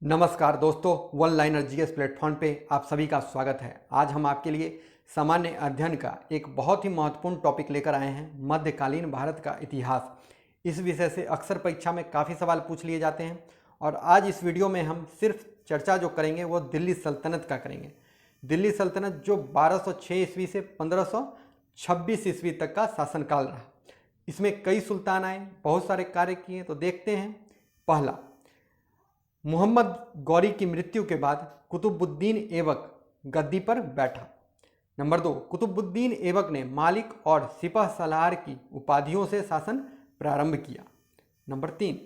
नमस्कार दोस्तों, one liner GS platform पे आप सभी का स्वागत है। आज हम आपके लिए सामान्य अध्ययन का एक बहुत ही महत्वपूर्ण टॉपिक लेकर आए हैं, मध्यकालीन भारत का इतिहास। इस विषय से अक्सर परीक्षा में काफ़ी सवाल पूछ लिए जाते हैं और आज इस वीडियो में हम सिर्फ चर्चा जो करेंगे वो दिल्ली सल्तनत का करेंगे। दिल्ली सल्तनत जो 1206 ईस्वी से 1526 ईस्वी तक का शासनकाल रहा। इसमें कई सुल्तान आए, बहुत सारे कार्य किए। तो देखते हैं। पहला, मोहम्मद गौरी की मृत्यु के बाद कुतुबुद्दीन ऐबक गद्दी पर बैठा। नंबर 2, कुतुबुद्दीन ऐबक ने मालिक और सिपह सलार की उपाधियों से शासन प्रारंभ किया। नंबर 3,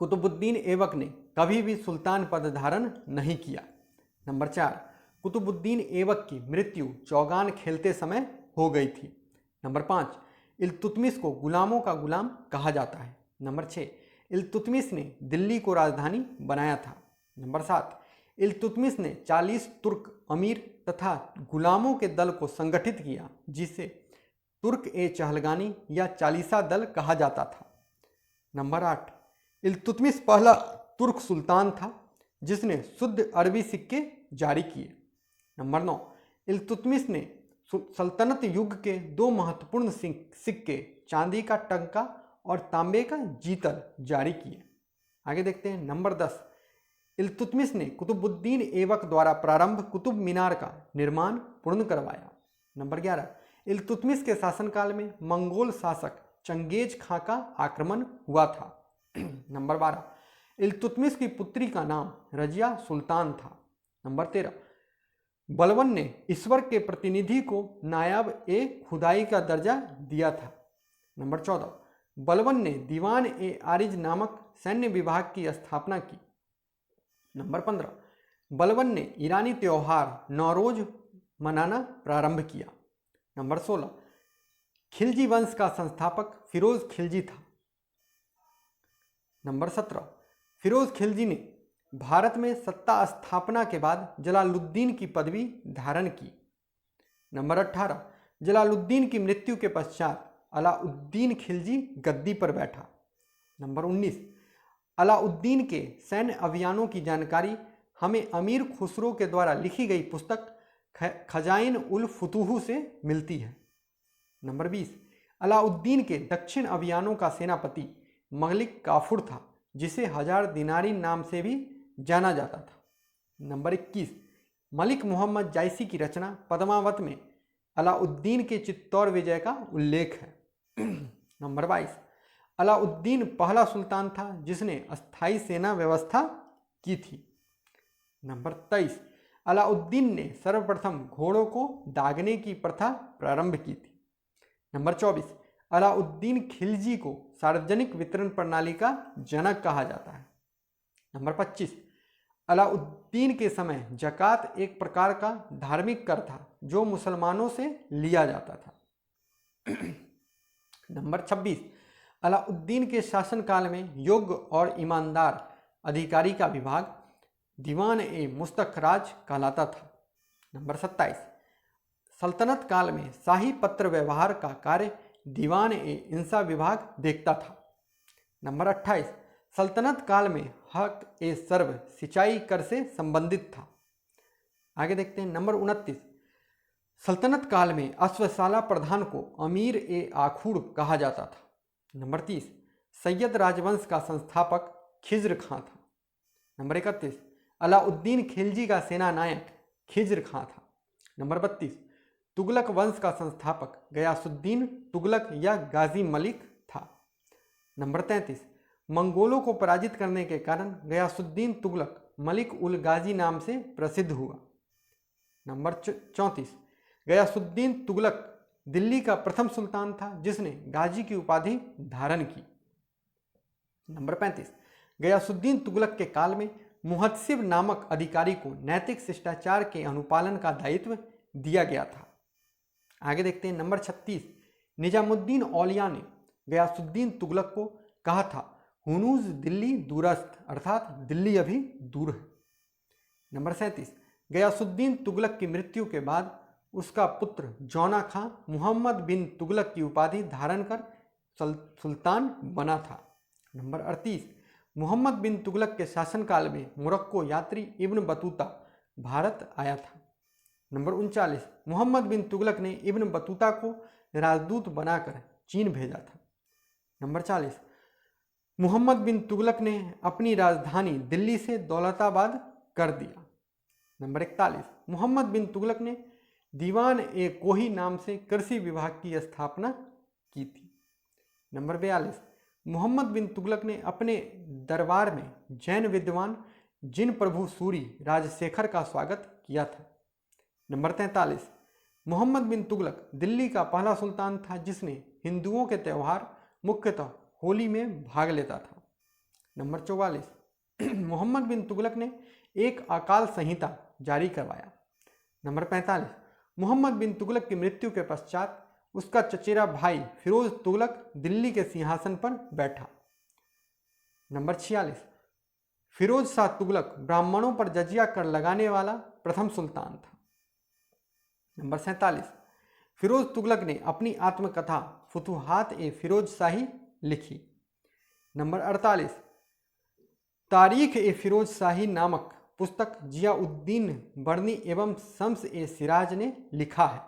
कुतुबुद्दीन ऐबक ने कभी भी सुल्तान पद धारण नहीं किया। नंबर 4, कुतुबुद्दीन ऐबक की मृत्यु चौगान खेलते समय हो गई थी। नंबर 5, इल्तुतमिश को गुलामों का गुलाम कहा जाता है। नंबर 6, इल्तुतमिश ने दिल्ली को राजधानी बनाया था। नंबर 7, इल्तुतमिश ने 40 तुर्क अमीर तथा गुलामों के दल को संगठित किया, जिसे तुर्क ए चहलगानी या चालीसा दल कहा जाता था। नंबर 8, इल्तुतमिश पहला तुर्क सुल्तान था जिसने शुद्ध अरबी सिक्के जारी किए। नंबर 9, इल्तुतमिश ने सल्तनत युग के दो महत्वपूर्ण सिक्के चांदी का टंका और तांबे का जीतल जारी किए। आगे देखते हैं। नंबर 10, इल्तुतमिश ने कुतुबुद्दीन ऐबक द्वारा प्रारंभ कुतुब मीनार का निर्माण पूर्ण करवाया। नंबर 11, इल्तुतमिश के शासनकाल में मंगोल शासक चंगेज खां का आक्रमण हुआ था। नंबर 12, इल्तुतमिश की पुत्री का नाम रजिया सुल्तान था। नंबर 13, बलबन ने ईश्वर के प्रतिनिधि को नायाब ए खुदाई का दर्जा दिया था। नंबर 14, बलबन ने दीवान ए आरिज नामक सैन्य विभाग की स्थापना की। नंबर 15, बलबन ने ईरानी त्योहार नौरोज मनाना प्रारंभ किया। नंबर 16, खिलजी वंश का संस्थापक फिरोज खिलजी था। नंबर 17, फिरोज खिलजी ने भारत में सत्ता स्थापना के बाद जलालुद्दीन की पदवी धारण की। नंबर 18, जलालुद्दीन की मृत्यु के पश्चात अलाउद्दीन खिलजी गद्दी पर बैठा। नंबर 19, अलाउद्दीन के सैन्य अभियानों की जानकारी हमें अमीर खुसरो के द्वारा लिखी गई पुस्तक खजाइन उल फुतूह से मिलती है। नंबर 20, अलाउद्दीन के दक्षिण अभियानों का सेनापति मलिक काफूर था, जिसे 1000 दिनारी नाम से भी जाना जाता था। नंबर 21, मलिक मोहम्मद जायसी की रचना पद्मावत में अलाउद्दीन के चित्तौर विजय का उल्लेख है। नंबर 22, अलाउद्दीन पहला सुल्तान था जिसने अस्थायी सेना व्यवस्था की थी। नंबर 23, अलाउद्दीन ने सर्वप्रथम घोड़ों को दागने की प्रथा प्रारंभ की थी। नंबर 24, अलाउद्दीन खिलजी को सार्वजनिक वितरण प्रणाली का जनक कहा जाता है। नंबर 25, अलाउद्दीन के समय जकात एक प्रकार का धार्मिक कर था जो मुसलमानों से लिया जाता था। नंबर 26, अलाउद्दीन के शासनकाल में योग्य और ईमानदार अधिकारी का विभाग दीवान ए मुस्तखराज कहलाता था। नंबर 27, सल्तनत काल में शाही पत्र व्यवहार का कार्य दीवान ए इंसा विभाग देखता था। नंबर 28, सल्तनत काल में हक ए सर्व सिंचाई कर से संबंधित था। आगे देखते हैं। नंबर 29, सल्तनत काल में अश्वशाला प्रधान को अमीर ए आखूड़ कहा जाता था। नंबर 30, सैयद राजवंश का संस्थापक खिज्र खां था। नंबर 31, अलाउद्दीन खिलजी का सेना नायक खिज्र खां था। नंबर 32, तुगलक वंश का संस्थापक गयासुद्दीन तुगलक या गाजी मलिक था। नंबर 33, मंगोलों को पराजित करने के कारण गयासुद्दीन तुगलक मलिक उल गाजी नाम से प्रसिद्ध हुआ। नंबर 34, गयासुद्दीन तुगलक दिल्ली का प्रथम सुल्तान था जिसने गाजी की उपाधि धारण की। नंबर 35, गयासुद्दीन तुगलक के काल में मुहत्सिब नामक अधिकारी को नैतिक शिष्टाचार के अनुपालन का दायित्व दिया गया था। आगे देखते हैं। नंबर 36, निजामुद्दीन औलिया ने गयासुद्दीन तुगलक को कहा था, हुनूज दिल्ली दूरस्थ, अर्थात दिल्ली अभी दूर है। नंबर 37, गयासुद्दीन तुगलक की मृत्यु के बाद उसका पुत्र जौना खां मुहम्मद बिन तुगलक की उपाधि धारण कर सुल्तान बना था। नंबर 38, मोहम्मद बिन तुगलक के शासनकाल में मोरक्को यात्री इब्न बतूता भारत आया था। नंबर 39, मोहम्मद बिन तुगलक ने इब्न बतूता को राजदूत बनाकर चीन भेजा था। नंबर 40, मोहम्मद बिन तुगलक ने अपनी राजधानी दिल्ली से दौलताबाद कर दिया। नंबर 41, मोहम्मद बिन तुगलक ने दीवान ए कोही नाम से कृषि विभाग की स्थापना की थी। नंबर 42, मोहम्मद बिन तुगलक ने अपने दरबार में जैन विद्वान जिन प्रभु सूरी राजशेखर का स्वागत किया था। नंबर 43, मोहम्मद बिन तुगलक दिल्ली का पहला सुल्तान था जिसने हिंदुओं के त्यौहार मुख्यतः होली में भाग लेता था। नंबर 44, मोहम्मद बिन तुगलक ने एक अकाल संहिता जारी करवाया। नंबर 45, मोहम्मद बिन तुगलक की मृत्यु के पश्चात उसका चचेरा भाई फिरोज तुगलक दिल्ली के सिंहासन पर बैठा। नंबर 46, फिरोज शाह तुगलक ब्राह्मणों पर जजिया कर लगाने वाला प्रथम सुल्तान था। नंबर 47, फिरोज तुगलक ने अपनी आत्मकथा फुतुहात ए फिरोज शाही लिखी। नंबर 48, तारीख ए फिरोज शाही नामक पुस्तक जियाउद्दीन बर्नी एवं शम्स ए सिराज ने लिखा है।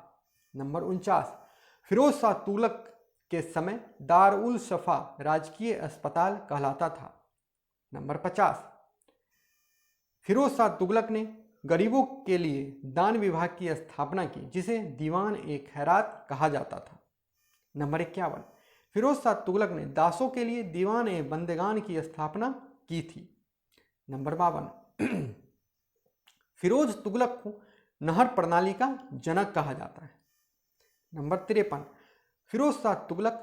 नंबर 49, फिरोज शाह तुगलक के समय दारुल शफा राजकीय अस्पताल कहलाता था। नंबर 50, फिरोज शाह तुगलक ने गरीबों के लिए दान विभाग की स्थापना की जिसे दीवान ए खैरात कहा जाता था। नंबर 51, फिरोज शाह तुगलक ने दासों के लिए दीवान ए बंदेगान की स्थापना की थी। नंबर 52, फिरोज तुगलक को नहर प्रणाली का जनक कहा जाता है। नंबर 53, फिरोज शाह तुगलक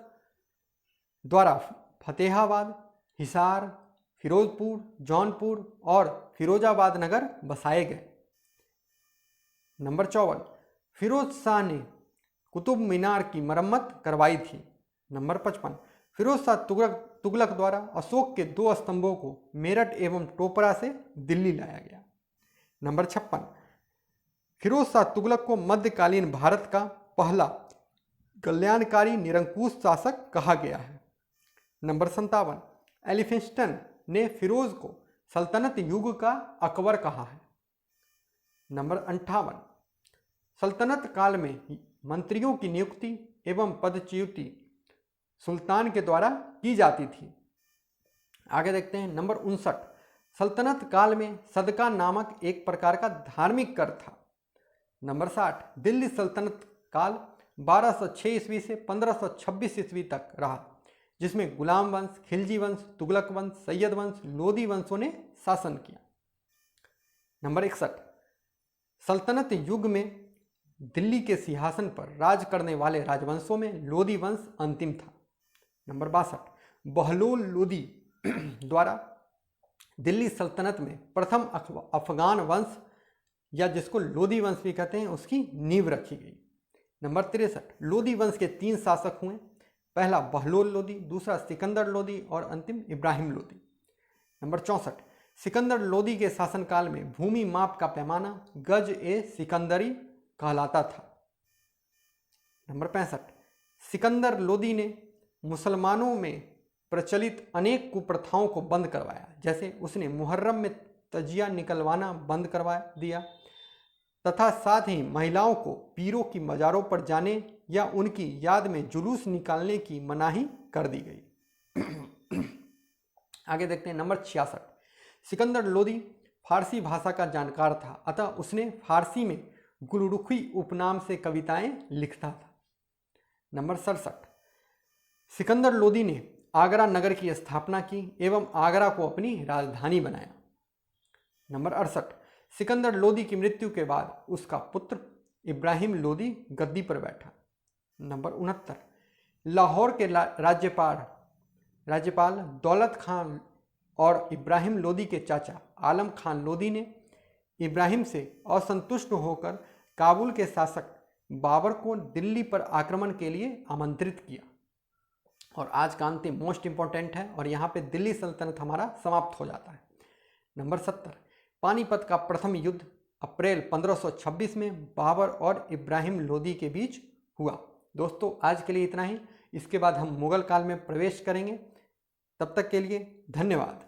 द्वारा फतेहाबाद, हिसार, फिरोजपुर, जौनपुर और फिरोजाबाद नगर बसाए गए। नंबर 54, फिरोज शाह ने कुतुब मीनार की मरम्मत करवाई थी। नंबर 55, फिरोज शाह तुगलक द्वारा अशोक के 2 स्तंभों को मेरठ एवं टोपरा से दिल्ली लाया गया। नंबर 56, फिरोज शाह तुगलक को मध्यकालीन भारत का पहला कल्याणकारी निरंकुश शासक कहा गया है। नंबर 57, एलिफिंस्टन ने फिरोज को सल्तनत युग का अकबर कहा है। नंबर 58, सल्तनत काल में मंत्रियों की नियुक्ति एवं पदच्युति सुल्तान के द्वारा की जाती थी। आगे देखते हैं। नंबर 59, सल्तनत काल में सदका नामक एक प्रकार का धार्मिक कर था। नंबर 60, दिल्ली सल्तनत काल 1206 ईस्वी से 1526 ईस्वी तक रहा जिसमें गुलाम वंश, खिलजी वंश, तुगलक वंश, सैयद वंश, लोदी वंशों ने शासन किया। नंबर 61, सल्तनत युग में दिल्ली के सिंहासन पर राज करने वाले राजवंशों में लोदी वंश अंतिम था। नंबर 62, बहलोल लोदी द्वारा दिल्ली सल्तनत में प्रथम अफगान वंश या जिसको लोदी वंश भी कहते हैं उसकी नींव रखी गई। नंबर 63, लोदी वंश के 3 शासक हुए, पहला बहलोल लोदी, दूसरा सिकंदर लोदी और अंतिम इब्राहिम लोदी। नंबर 64, सिकंदर लोदी के शासनकाल में भूमि माप का पैमाना गज ए सिकंदरी कहलाता था। नंबर 65, सिकंदर लोदी ने मुसलमानों में प्रचलित अनेक कुप्रथाओं को बंद करवाया, जैसे उसने मुहर्रम में तजिया निकलवाना बंद करवा दिया तथा साथ ही महिलाओं को पीरों की मज़ारों पर जाने या उनकी याद में जुलूस निकालने की मनाही कर दी गई। आगे देखते हैं। नंबर 66, सिकंदर लोदी फारसी भाषा का जानकार था, अतः उसने फारसी में गुलरुखी उपनाम से कविताएं लिखता था। नंबर 67, सिकंदर लोदी ने आगरा नगर की स्थापना की एवं आगरा को अपनी राजधानी बनाया। नंबर 68, सिकंदर लोदी की मृत्यु के बाद उसका पुत्र इब्राहिम लोदी गद्दी पर बैठा। नंबर 69, लाहौर के राज्यपाल दौलत खान और इब्राहिम लोदी के चाचा आलम खान लोदी ने इब्राहिम से असंतुष्ट होकर काबुल के शासक बाबर को दिल्ली पर आक्रमण के लिए आमंत्रित किया। और आज का अंतिम मोस्ट इंपॉर्टेंट है और यहाँ पे दिल्ली सल्तनत हमारा समाप्त हो जाता है। नंबर 70, पानीपत का प्रथम युद्ध अप्रैल 1526 में बाबर और इब्राहिम लोदी के बीच हुआ। दोस्तों आज के लिए इतना ही। इसके बाद हम मुगल काल में प्रवेश करेंगे। तब तक के लिए धन्यवाद।